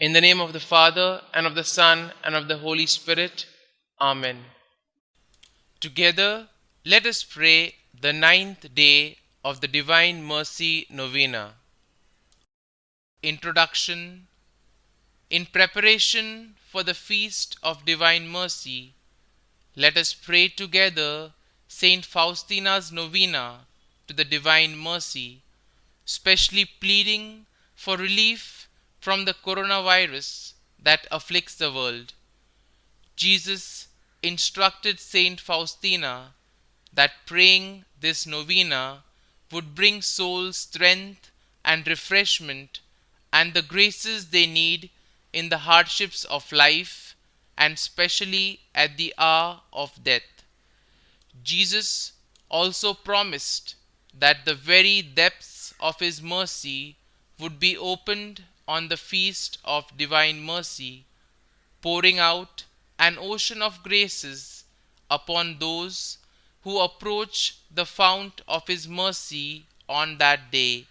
In the name of the Father, and of the Son, and of the Holy Spirit. Amen. Together, let us pray the ninth day of the Divine Mercy Novena. Introduction. In preparation for the Feast of Divine Mercy, let us pray together Saint Faustina's Novena to the Divine Mercy, specially pleading for relief from the coronavirus that afflicts the world. Jesus instructed Saint Faustina that praying this novena would bring souls strength and refreshment and the graces they need in the hardships of life and specially at the hour of death. Jesus also promised that the very depths of his mercy would be opened on the feast of divine mercy, pouring out an ocean of graces upon those who approach the fount of his mercy on that day.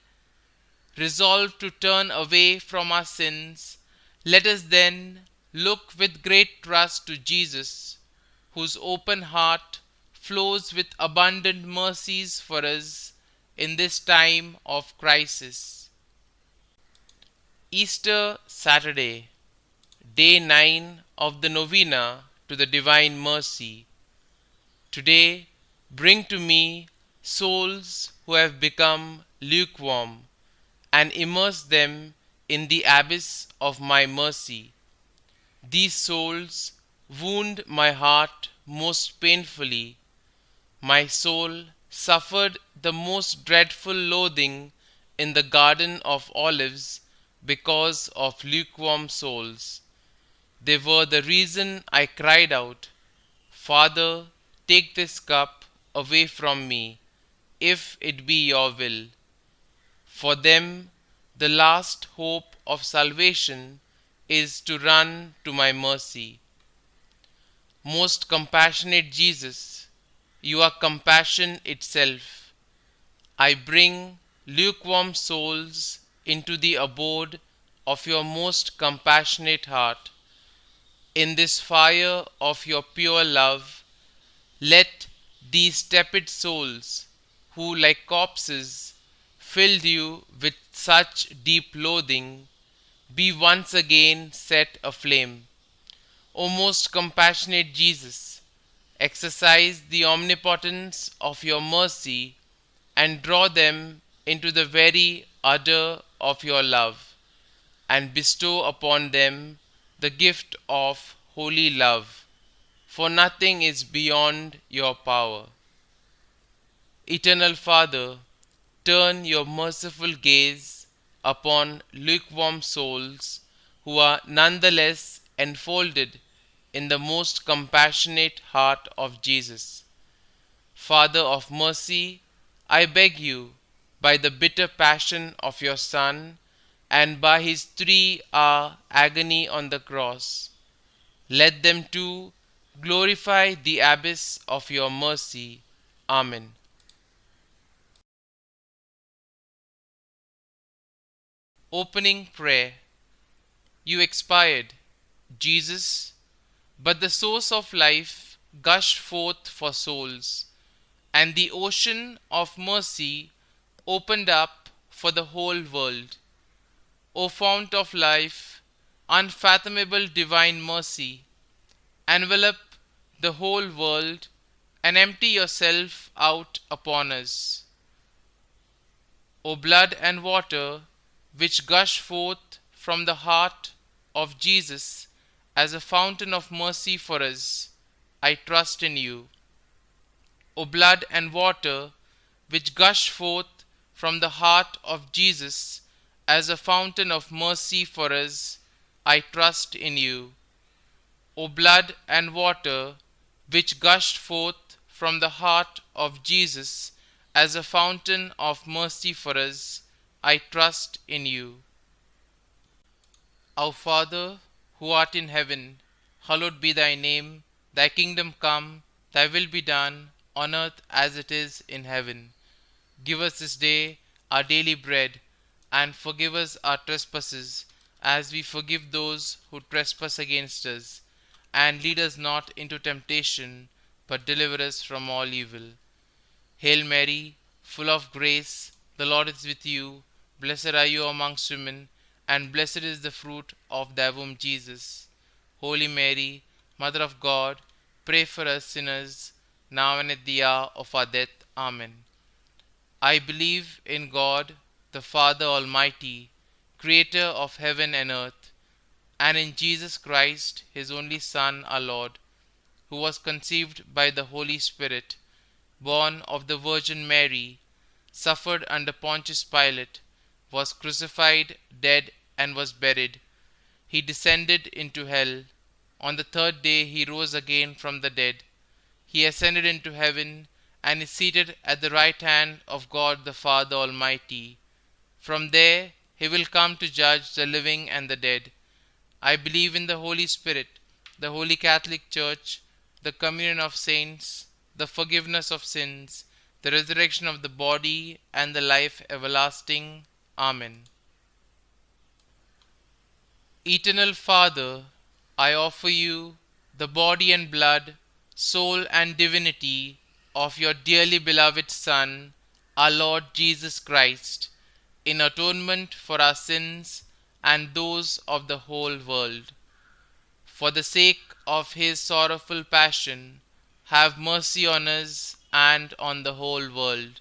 Resolved to turn away from our sins, let us then look with great trust to Jesus, whose open heart flows with abundant mercies for us in this time of crisis. Easter Saturday, Day 9 of the Novena to the Divine Mercy. Today, bring to me souls who have become lukewarm, and immerse them in the abyss of my mercy. These souls wound my heart most painfully. My soul suffered the most dreadful loathing in the Garden of Olives because of lukewarm souls. They were the reason I cried out, Father, take this cup away from me, if it be your will. For them, the last hope of salvation is to run to my mercy. Most compassionate Jesus, you are compassion itself. I bring lukewarm souls into the abode of your most compassionate heart. In this fire of your pure love, let these tepid souls, who like corpses filled you with such deep loathing, be once again set aflame. O most compassionate Jesus, exercise the omnipotence of your mercy and draw them into the very udder of your love, and bestow upon them the gift of holy love, for nothing is beyond your power. Eternal Father, turn your merciful gaze upon lukewarm souls who are nonetheless enfolded in the most compassionate heart of Jesus. Father of mercy, I beg you, by the bitter passion of your Son and by his 3-hour agony on the cross, let them too glorify the abyss of your mercy. Amen. Opening Prayer. You expired, Jesus, but the source of life gushed forth for souls, and the ocean of mercy opened up for the whole world. O fount of life, unfathomable divine mercy, envelop the whole world and empty yourself out upon us. O blood and water, which gush forth from the heart of Jesus as a fountain of mercy for us, I trust in you. O blood and water, which gush forth from the heart of Jesus as a fountain of mercy for us, I trust in you. O blood and water, which gushed forth from the heart of Jesus as a fountain of mercy for us, I trust in you. Our Father, who art in heaven, hallowed be thy name. Thy kingdom come, thy will be done, on earth as it is in heaven. Give us this day our daily bread, and forgive us our trespasses, as we forgive those who trespass against us. And lead us not into temptation, but deliver us from all evil. Hail Mary, full of grace, the Lord is with you. Blessed are you amongst women, and blessed is the fruit of thy womb, Jesus. Holy Mary, Mother of God, pray for us sinners, now and at the hour of our death. Amen. I believe in God, the Father Almighty, creator of heaven and earth, and in Jesus Christ, his only Son, our Lord, who was conceived by the Holy Spirit, born of the Virgin Mary, suffered under Pontius Pilate, was crucified, dead, and was buried. He descended into hell. On the third day he rose again from the dead. He ascended into heaven and is seated at the right hand of God the Father Almighty. From there he will come to judge the living and the dead. I believe in the Holy Spirit, the Holy Catholic Church, the communion of saints, the forgiveness of sins, the resurrection of the body, and the life everlasting. Amen. Eternal Father, I offer you the body and blood, soul and divinity of your dearly beloved Son, our Lord Jesus Christ, in atonement for our sins and those of the whole world. For the sake of his sorrowful passion, have mercy on us and on the whole world.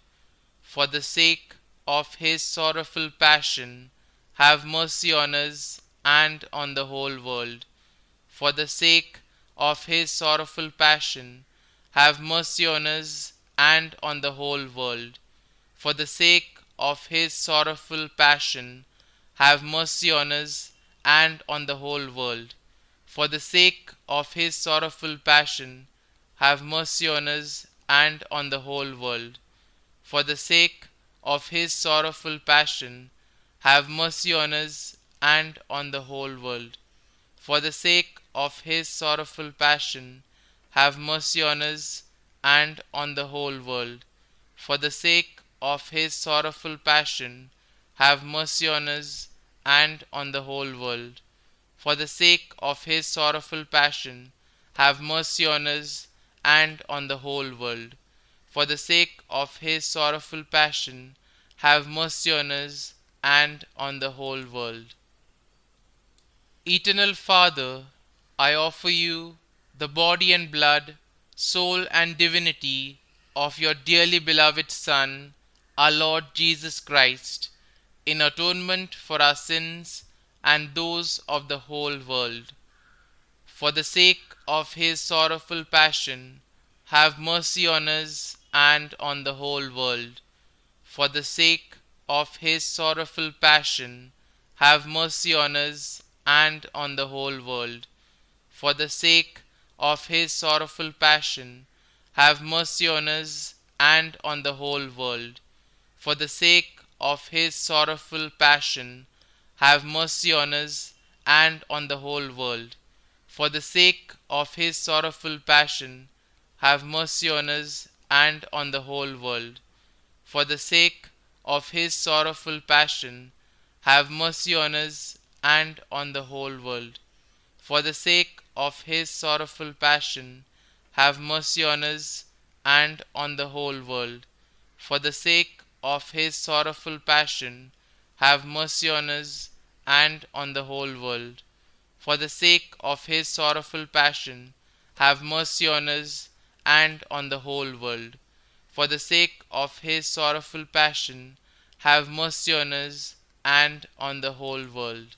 For the sake of his sorrowful passion, have mercy on us and on the whole world. For the sake of his sorrowful passion, have mercy on us and on the whole world. For the sake of his sorrowful passion, have mercy on us and on the whole world. For the sake of his sorrowful passion, have mercy on us and on the whole world. For the sake of his sorrowful passion, have mercy on us and on the whole world. For the sake of his sorrowful passion, have mercy on us and on the whole world. For the sake of his sorrowful passion, have mercy on us and on the whole world. For the sake of his sorrowful passion, have mercy on us and on the whole world. For the sake of his sorrowful passion, have mercy on us and on the whole world. Eternal Father, I offer you the body and blood, soul and divinity of your dearly beloved Son, our Lord Jesus Christ, in atonement for our sins and those of the whole world. For the sake of his sorrowful passion, have mercy on us and on the whole world. For the sake of his sorrowful passion, have mercy on us and on the whole world. For the sake of his sorrowful passion, have mercy on us and on the whole world. For the sake of his sorrowful passion, have mercy on us and on the whole world. For the sake of his sorrowful passion, have mercy on us and on the whole world. For the sake of his sorrowful passion, have mercy on us and on the whole world. For the sake of his sorrowful passion, have mercy on us and on the whole world. For the sake of his sorrowful passion, have mercy on us and on the whole world. For the sake of his sorrowful passion, have mercy on us and on the whole world. For the sake of his sorrowful passion, have mercy on us and on the whole world.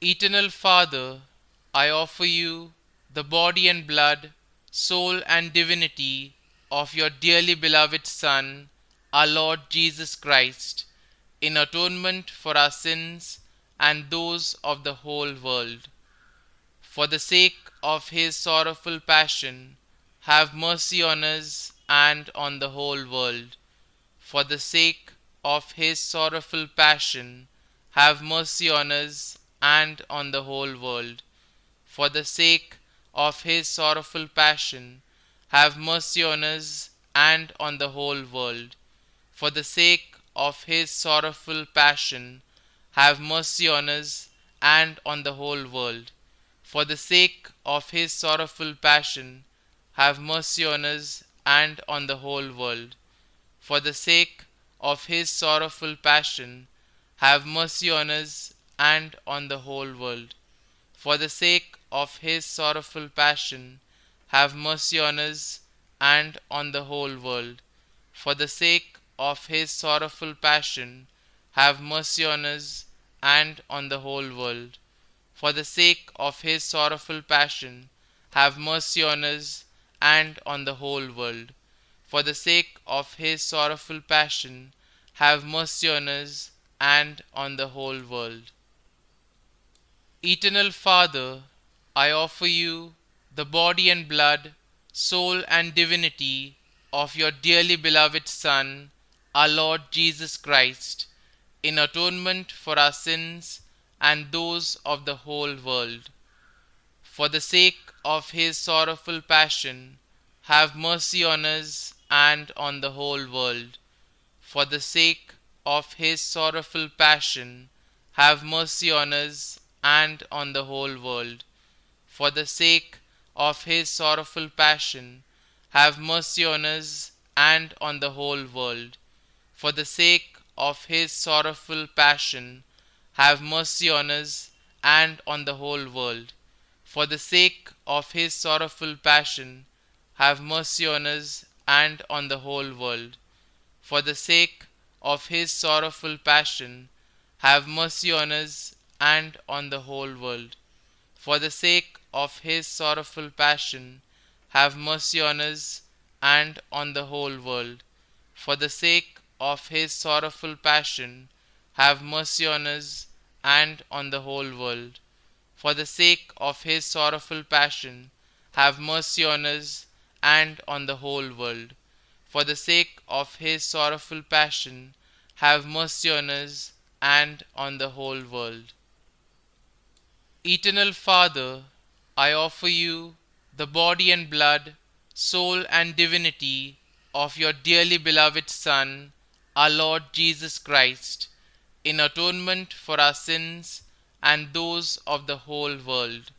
Eternal Father, I offer you the body and blood, soul and divinity of your dearly beloved Son, our Lord Jesus Christ, in atonement for our sins and those of the whole world. For the sake of his sorrowful passion, have mercy on us and on the whole world. For the sake of his sorrowful passion, have mercy on us and on the whole world. For the sake of his sorrowful passion, have mercy on us and on the whole world. For the sake of his sorrowful passion, have mercy on us and on the whole world. For the sake of his sorrowful passion, have mercy on us and on the whole world. For the sake of his sorrowful passion, have mercy on us and on the whole world. For the sake of his sorrowful passion, have mercy on us and on the whole world. For the sake of his sorrowful passion, have mercy on us and on the whole world. For the sake of his sorrowful passion, have mercy on us and on the whole world. For the sake of his sorrowful passion, have mercy on us and on the whole world. Eternal Father, I offer you the body and blood, soul and divinity of your dearly beloved Son, our Lord Jesus Christ, in atonement for our sins and those of the whole world. For the sake of his sorrowful passion, have mercy on us and on the whole world. For the sake of his sorrowful passion, have mercy on us and on the whole world. For the sake of his sorrowful passion, have mercy on us and on the whole world. For the sake of his sorrowful passion, have mercy on us and on the whole world. For the sake of his sorrowful passion, have mercy on us and on the whole world. For the sake of his sorrowful passion, have mercy on us and on the whole world. For the sake of his sorrowful passion, have mercy on us and on the whole world. For the sake of his sorrowful passion, have mercy on us and on the whole world. For the sake of his sorrowful passion, have mercy on us and on the whole world. For the sake of his sorrowful passion, have mercy on us and on the whole world. Eternal Father, I offer you the body and blood, soul and divinity of your dearly beloved Son, our Lord Jesus Christ, in atonement for our sins and those of the whole world.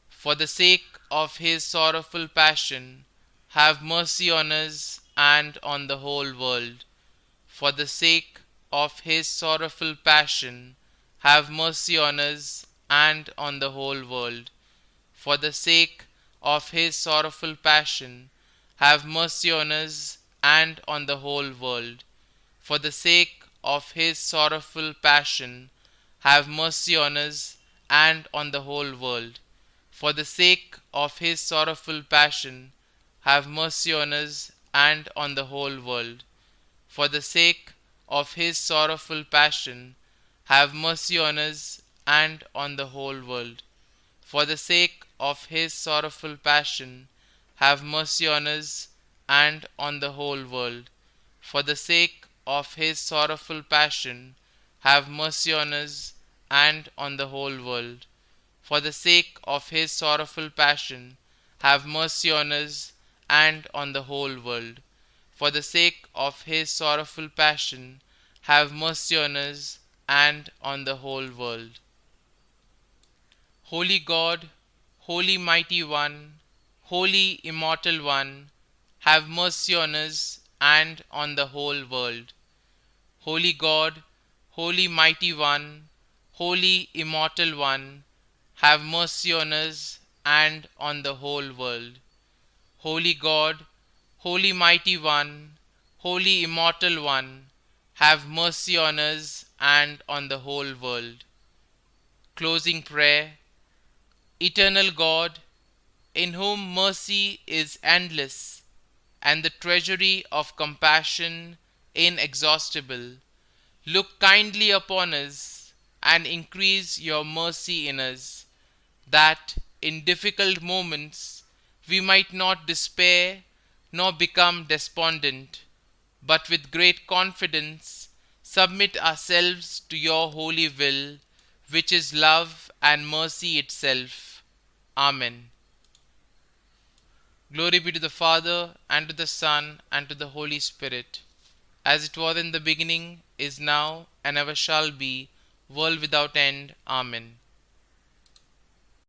For the sake of his sorrowful passion, have mercy on us and on the whole world. For the sake of his sorrowful passion, have mercy on us and on the whole world. For the sake of his sorrowful passion, have mercy on us and on the whole world. For the sake of his sorrowful passion, have mercy on us and on the whole world. For the sake of his sorrowful passion, have mercy on us and on the whole world. For the sake of his sorrowful passion, have mercy on us and on the whole world. For the sake of his sorrowful passion, have mercy on us and on the whole world. For the sake of his sorrowful passion, have mercy on us and on the whole world. For the sake of his sorrowful passion, have mercy on us and on the whole world. For the sake of his sorrowful passion, have mercy on us and on the whole world. Holy God, Holy Mighty One, Holy Immortal One, have mercy on us and on the whole world. Holy God, Holy Mighty One, Holy Immortal One, have mercy on us and on the whole world. Holy God, Holy Mighty One, Holy Immortal One, have mercy on us and on the whole world. Closing prayer. Eternal God, in whom mercy is endless and the treasury of compassion inexhaustible, look kindly upon us and increase your mercy in us, that in difficult moments we might not despair nor become despondent, but with great confidence submit ourselves to your holy will, which is love and mercy itself. Amen. Glory be to the Father, and to the Son, and to the Holy Spirit, as it was in the beginning, is now, and ever shall be, world without end. Amen.